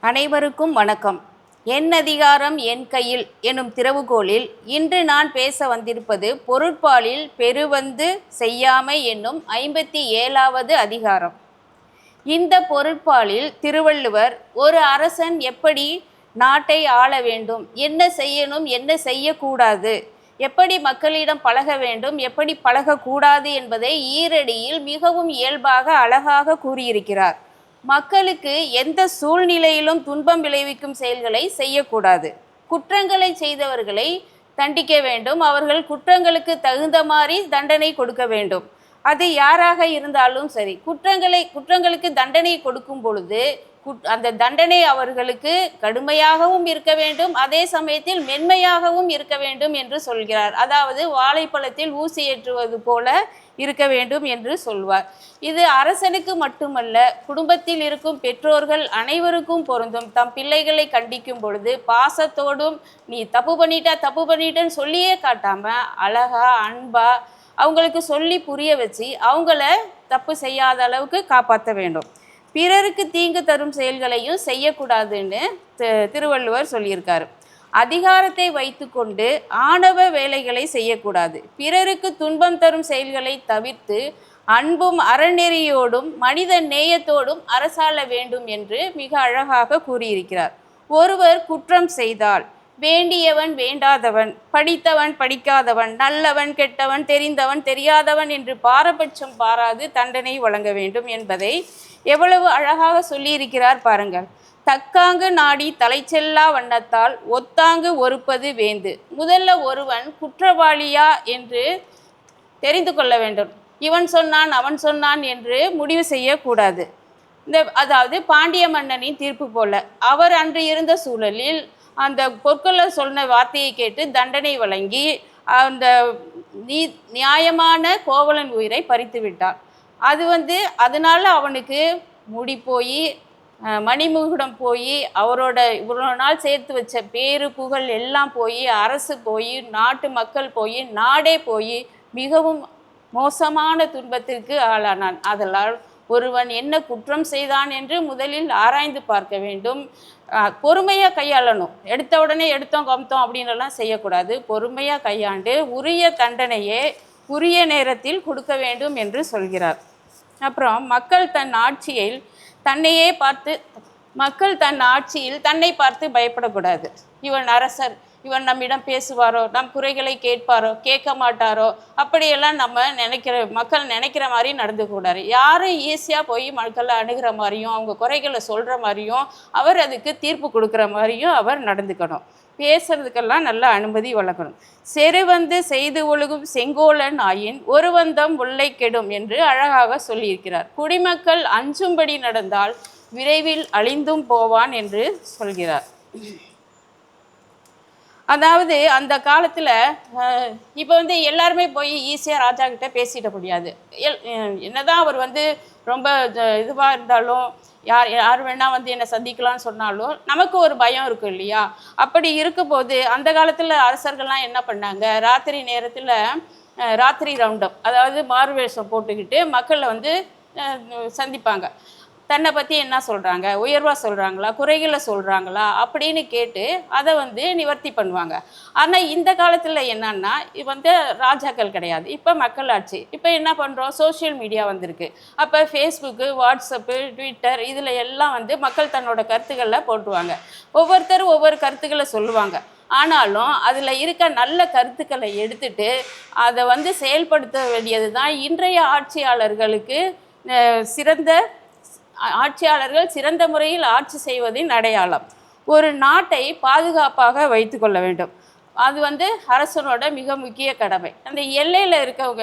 அனைவருக்கும் வணக்கம். என் அதிகாரம் என் கையில் எனும் திறவுகோலில் இன்று நான் பேச வந்திருப்பது பொருட்பாலில் பெருவந்து செய்யாமை என்னும் 57வது அதிகாரம். இந்த பொருட்பாலில் திருவள்ளுவர் ஒரு அரசன் எப்படி நாட்டை ஆள வேண்டும், என்ன செய்யணும், என்ன செய்யக்கூடாது, எப்படி மக்களிடம் பழக வேண்டும், எப்படி பழகக்கூடாது என்பதை ஈரடியில் மிகவும் இயல்பாக அழகாக கூறியிருக்கிறார். மக்களுக்கு எந்த சூழ்நிலையிலும் துன்பம் விளைவிக்கும் செயல்களை செய்யக்கூடாது. குற்றங்களை செய்தவர்களை தண்டிக்க வேண்டும். அவர்கள் குற்றங்களுக்கு தகுந்த மாதிரி தண்டனை கொடுக்க வேண்டும். அது யாராக இருந்தாலும் சரி. குற்றங்களுக்கு தண்டனை கொடுக்கும் பொழுது அந்த தண்டனை அவர்களுக்கு கடுமையாகவும் இருக்க வேண்டும், அதே சமயத்தில் மென்மையாகவும் இருக்க வேண்டும் என்று சொல்கிறார். அதாவது வாழைப்பழத்தில் ஊசி ஏற்றுவது போல இருக்க வேண்டும் என்று சொல்வார். இது அரசனுக்கு மட்டுமல்ல, குடும்பத்தில் இருக்கும் பெற்றோர்கள் அனைவருக்கும் பொருந்தும். தம் பிள்ளைகளை கண்டிக்கும் பொழுது பாசத்தோடும் நீ தப்பு பண்ணிட்டேன்னு சொல்லியே காட்டாம அழகா அன்பா அவங்களுக்கு சொல்லி புரிய வச்சு அவங்கள தப்பு செய்யாத அளவுக்கு காப்பாற்ற வேண்டும். பிறருக்கு தீங்கு தரும் செயல்களையும் செய்யக்கூடாதுன்னு திருவள்ளுவர் சொல்லியிருக்காரு. அதிகாரத்தை வைத்து கொண்டு ஆணவ வேலைகளை செய்யக்கூடாது. பிறருக்கு துன்பம் தரும் செயல்களை தவிர்த்து அன்பும் அறநெறியோடும் மனித நேயத்தோடும் அரசாள வேண்டும் என்று மிக அழகாக கூறியிருக்கிறார். ஒருவர் குற்றம் செய்தால் வேண்டியவன் வேண்டாதவன், படித்தவன் படிக்காதவன், நல்லவன் கெட்டவன், தெரிந்தவன் தெரியாதவன் என்று பாரபட்சம் பாராது தண்டனை வழங்க வேண்டும் என்பதை எவ்வளவு அழகாக சொல்லியிருக்கிறார் பாருங்கள். தக்காங்கு நாடி தலைச்செல்லா வண்ணத்தால் ஒத்தாங்கு ஒருப்பது வேந்து. முதல்ல ஒருவன் குற்றவாளியா என்று தெரிந்து கொள்ள வேண்டும். இவன் சொன்னான் அவன் சொன்னான் என்று முடிவு செய்யக்கூடாது. அதாவது பாண்டிய மன்னனின் தீர்ப்பு போல அவர் அன்று இருந்த சூழலில் அந்த பொற்கொள்ளர் சொன்ன வார்த்தையை கேட்டு தண்டனை வழங்கி அந்த நியாயமான கோவலன் உயிரை பறித்து விட்டார். அதனால அவனுக்கு முடி போய் மணிமுகுடம் போய் அவரோட இவ்வளோ நாள் சேர்த்து வச்ச பேரு புகழ் எல்லாம் போய் அரசு போய் நாட்டு மக்கள் போய் நாடே போய் மிகவும் மோசமான துன்பத்திற்கு ஆளானான். அதனால் ஒருவன் என்ன குற்றம் செய்தான் என்று முதலில் ஆராய்ந்து பார்க்க வேண்டும். பொறுமையாக கையாளணும். எடுத்த உடனே எடுத்தோம் கம்த்தோம் அப்படின்னுலாம் செய்யக்கூடாது. பொறுமையாக கையாண்டு உரிய தண்டனையே உரிய நேரத்தில் கொடுக்க வேண்டும் என்று சொல்கிறார். அப்புறம் மக்கள் தன் ஆட்சியில் தன்னை பார்த்து பயப்படக்கூடாது. இவன் அரசர், இவன் நம்மிடம் பேசுவாரோ, நம் குறைகளை கேட்பாரோ, கேட்க மாட்டாரோ, அப்படியெல்லாம் மக்கள் நினைக்கிற மாதிரி நடந்துக்கூடாது. யாரும் ஈஸியாக போய் மக்களை அணுகிற மாதிரியும் அவங்க குறைகளை சொல்கிற மாதிரியும் அவர் அதுக்கு தீர்ப்பு கொடுக்குற மாதிரியும் அவர் நடந்துக்கணும். பேசுறதுக்கெல்லாம் நல்ல அனுமதி வழங்கணும். செருவந்து செய்து ஒழுகும் செங்கோலன் ஆயின் ஒருவந்தம் உள்ளை கெடும் என்று அழகாக சொல்லியிருக்கிறார். குடிமக்கள் அஞ்சும்படி நடந்தால் விரைவில் அழிந்தும் போவான் என்று சொல்கிறார். அதாவது அந்த காலத்தில் இப்போ எல்லாருமே போய் ஈஸியாக ராஜா கிட்ட பேசிட முடியாது. என்னதான் அவர் ரொம்ப இதுவாக இருந்தாலும் யார் வேணால் என்னை சந்திக்கலாம்னு சொன்னாலும் நமக்கு ஒரு பயம் இருக்கும் இல்லையா? அப்படி இருக்கும்போது அந்த காலத்தில் அரசர்கள்லாம் என்ன பண்ணாங்க, ராத்திரி நேரத்தில் ராத்திரி ரவுண்டப், அதாவது மாறுவேஷம் போட்டுக்கிட்டு மக்களை சந்திப்பாங்க. தன்னை பற்றி என்ன சொல்கிறாங்க, உயர்வாக சொல்கிறாங்களா, குறைகளை சொல்கிறாங்களா அப்படின்னு கேட்டு அதை நிவர்த்தி பண்ணுவாங்க. ஆனால் இந்த காலத்தில் என்னன்னா ராஜாக்கள் கிடையாது, இப்போ மக்களாட்சி. இப்போ என்ன பண்ணுறோம், சோஷியல் மீடியா வந்திருக்கு. அப்போ ஃபேஸ்புக்கு, வாட்ஸ்அப்பு, ட்விட்டர் இதில் எல்லாம் மக்கள் தன்னோட கருத்துக்களை போட்டுருவாங்க. ஒவ்வொருத்தரும் ஒவ்வொரு கருத்துக்களை சொல்லுவாங்க. ஆனாலும் அதில் இருக்க நல்ல கருத்துக்களை எடுத்துட்டு அதை செயல்படுத்த வேண்டியது தான் இன்றைய ஆட்சியாளர்களுக்கு சிறந்த முறையில் ஆட்சி செய்வதின் அடையாளம். ஒரு நாட்டை பாதுகாப்பாக வைத்து கொள்ள வேண்டும். அது அரசனோட மிக முக்கிய கடமை. அந்த எல்லையில் இருக்கவங்க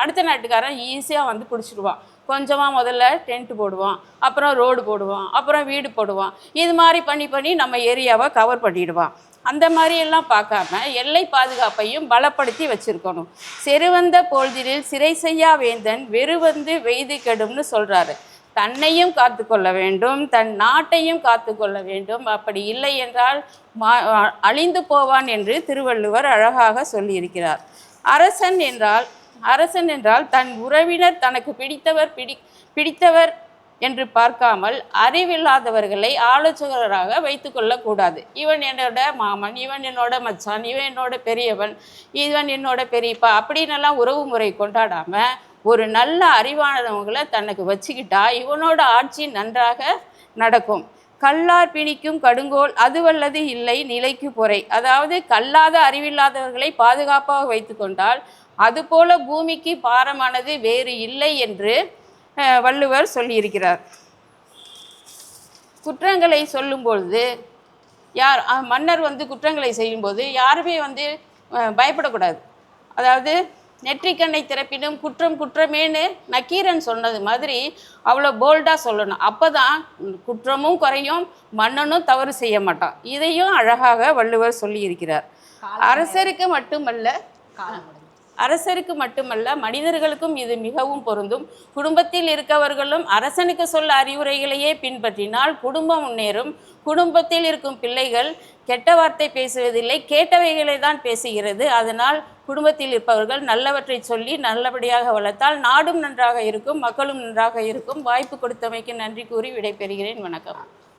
அடுத்த நாட்டுக்காரன் ஈஸியாக பிடிச்சிடுவான். கொஞ்சமாக முதல்ல டென்ட் போடுவான், அப்புறம் ரோடு போடுவான், அப்புறம் வீடு போடுவான். இது மாதிரி பண்ணி நம்ம ஏரியாவை கவர் பண்ணிடுவான். அந்த மாதிரியெல்லாம் பார்க்காம எல்லை பாதுகாப்பையும் பலப்படுத்தி வச்சுருக்கணும். செருவந்த பொழுதில் சிறை செய்யா வேந்தன் வெறுவந்து வெய்து கெடும்னு சொல்கிறாரு. தன்னையும் காத்து கொள்ள வேண்டும், தன் நாட்டையும் காத்து கொள்ள வேண்டும். அப்படி இல்லை என்றால் அழிந்து போவான் என்று திருவள்ளுவர் அழகாக சொல்லியிருக்கிறார். அரசன் என்றால் தன் உறவினர் தனக்கு பிடித்தவர் என்று பார்க்காமல் அறிவில்லாதவர்களை ஆலோசகராக வைத்து கொள்ளக்கூடாது. இவன் என்னோட மாமன், இவன் என்னோட மச்சான், இவன் என்னோட பெரியவன், இவன் என்னோட பெரியப்பா அப்படின்னெல்லாம் உறவு முறை கொண்டாடாமல் ஒரு நல்ல அறிவானவங்களை தனக்கு வச்சுக்கிட்டா இவனோட ஆட்சி நன்றாக நடக்கும். கல்லார் பிணிக்கும் கடுங்கோல் அதுவல்லது இல்லை நிலைக்கு பொறை. அதாவது கல்லாத அறிவில்லாதவர்களை பாதுகாப்பாக வைத்து கொண்டால் அதுபோல பூமிக்கு பாரமானது வேறு இல்லை என்று வள்ளுவர் சொல்லியிருக்கிறார். குற்றங்களை சொல்லும்பொழுது மன்னர் குற்றங்களை செய்யும்போது யாருமே பயப்படக்கூடாது. அதாவது நெற்றிக்கண்ணை திறப்பினும் குற்றம் குற்றமேன்னு நக்கீரன் சொன்னது மாதிரி அவ்வளோ போல்டாக சொல்லணும். அப்போ தான் குற்றமும் குறையும், மன்னனும் தவறு செய்ய மாட்டான். இதையும் அழகாக வள்ளுவர் சொல்லியிருக்கிறார். அரசருக்கு மட்டுமல்ல மனிதர்களுக்கும் இது மிகவும் பொருந்தும். குடும்பத்தில் இருக்கவர்களும் அரசனுக்கு சொல்ல அறிவுரைகளையே பின்பற்றினால் குடும்பம் முன்னேறும். குடும்பத்தில் இருக்கும் பிள்ளைகள் கெட்ட வார்த்தை பேசுவதில்லை, கேட்டவைகளை தான் பேசுகிறது. அதனால் குடும்பத்தில் இருப்பவர்கள் நல்லவற்றை சொல்லி நல்லபடியாக வளர்த்தால் நாடும் நன்றாக இருக்கும், மக்களும் நன்றாக இருக்கும். வாய்ப்பு கொடுத்தமைக்கு நன்றி கூறி விடைபெறுகிறேன். வணக்கம்.